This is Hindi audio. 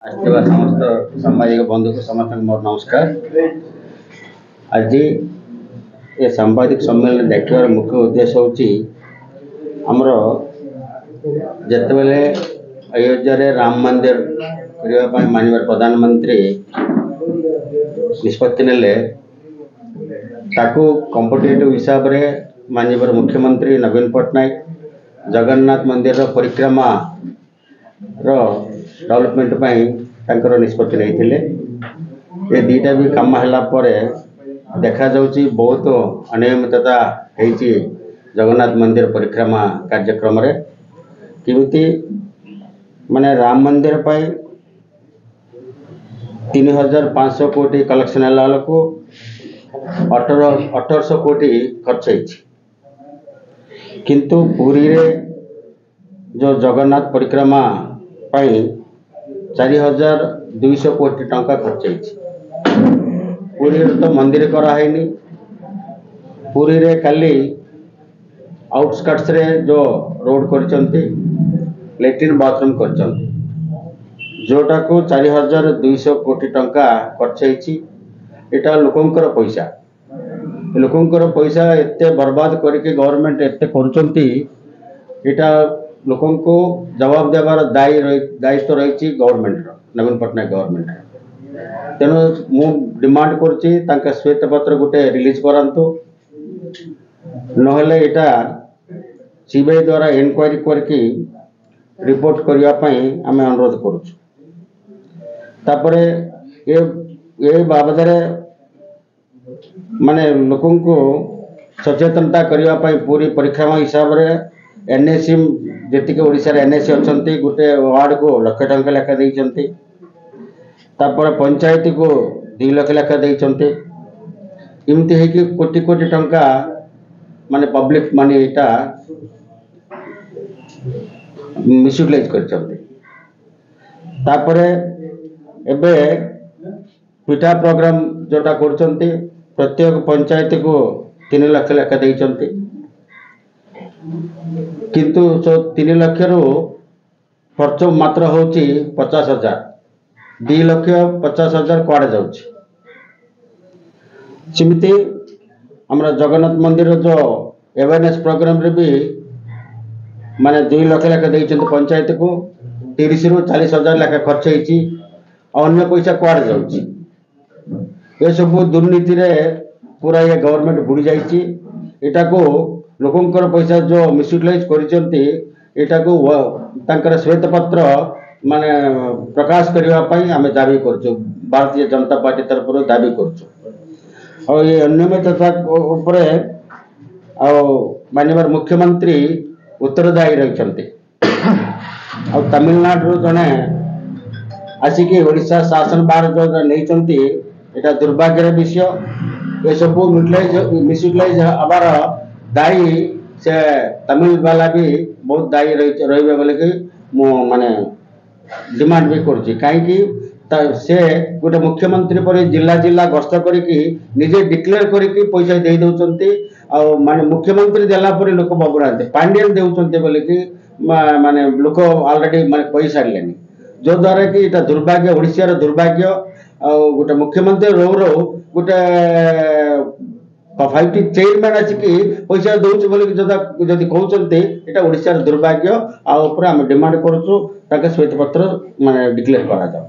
आसवा समस्त सामाजिक बंधु को समस्त मोर नमस्कार। आज ये सांबादिक सम्मेलन देखार मुख्य उद्देश्य होमर जितेबले अयोध्या राम मंदिर करने माननीय प्रधानमंत्री निष्पत्ति नेले कॉम्पिटिटिव हिसाब से माननीय मुख्यमंत्री नवीन पट्टनायक जगन्नाथ मंदिर परिक्रमा डेवलपमेंट निष्पत्ति नहीं ये दीटा भी कम है देखा जाउची बहुत अनियमितता होती जगन्नाथ मंदिर परिक्रमा कार्यक्रम रे किमिति माने राम मंदिर 3500 कोटी कलेक्शन है को 1800 कोटी खर्च होती किंतु पुरी रे जो जगन्नाथ परिक्रमा 4200 कोटी टंका खर्च होती पुरी तो मंदिर करानी पुरी रे खाली आउटस्कट्स रे जो रोड करचंती लैट्रिन बाथरूम करचंती जोटा को 4200 कोटी टंका खर्च होती एटा लोकंकर पैसा एते बर्बाद करके गवर्नमेंट एते करूचंती एटा लोकों को जवाब देवार दायित्व रही गवर्नमेंट नवीन पट्टनायक गवर्नमेंट तेणु मु डिमांड करुच्ची श्वेत पत्र गोटे रिलीज करांतु नहले एटा सीबीआई द्वारा इनक्वारी करके रिपोर्ट करने आम अनुरोध करुचु तापरे ये बाबद माने लोकों को सचेतनता करने पूरी परिक्रमा हिसाब रे एनएसी जी ओडिशा एनएसी अच्छा गोटे वार्ड को 1 लाख टंका लेखा देइचंती तापर पंचायत को 2 लाख लेखा देइचंती इमती है कि कोटी कोटी टंका माने पब्लिक माने एटा मिसयूटिलाइज करचंती तापर एबे पिठा प्रोग्राम जोटा करचंती प्रत्येक पंचायत को 3 लाख लेखा देइचंती किंतु 3 लाख रु खर्च मात्र होची 50,000 2 लाख 50,000 कुआड़े जाउची सिमिति हमरा जगन्नाथ मंदिर जो अवेयरनेस प्रोग्राम रे भी माने 2 लाख लेखा देइचंत पंचायत को 30 रु 40,000 लेखा खर्च होईची अन्य पैसा कुआड़े जाउची ये सब दुर्नीति रे पूरा ये गवर्नमेंट बुड़ी जाइची एटा को लोकंकर पैसा जो मिसयूटिलाइज करिसंती एटा को तांकर श्वेत पत्र माने प्रकाश करबा पई आमे दाबी करछु भारतीय जनता पार्टी तरफ दाबी करछु और ये अनियमितता ऊपर माननीय मुख्यमंत्री उत्तरदायी रहिसंती और तमिलनाडु जने आसिकी ओडिशा शासन बार जो नहींचंती एटा दुर्भाग्यर विषय ये सब मिसयूटिलाइज हबार दायी से तमिल वाला भी बहुत दायी रही बोले कि माने डिमांड भी करुच्ची कहीं से गोटे मुख्यमंत्री पर जिला जिला गस्त करके निजे डिक्लेयर करके पैसा दे दौरान माने मुख्यमंत्री देला पर लोक बबुना पांडियन देउचंते बोले कि माने लोक ऑलरेडी माने कहि सारले जो द्वारा कि एटा दुर्भाग्य ओडिसा रो दुर्भाग्य गोटे मुख्यमंत्री रो गोटे 5टी चेयरमैन आसिकी पैसा दौर बोले जदि कहते यहाँ ओडिशा दुर्भाग्य आम डिमांड करुचु श्वेत पत्र माने डिक्लेयर करा जाओ।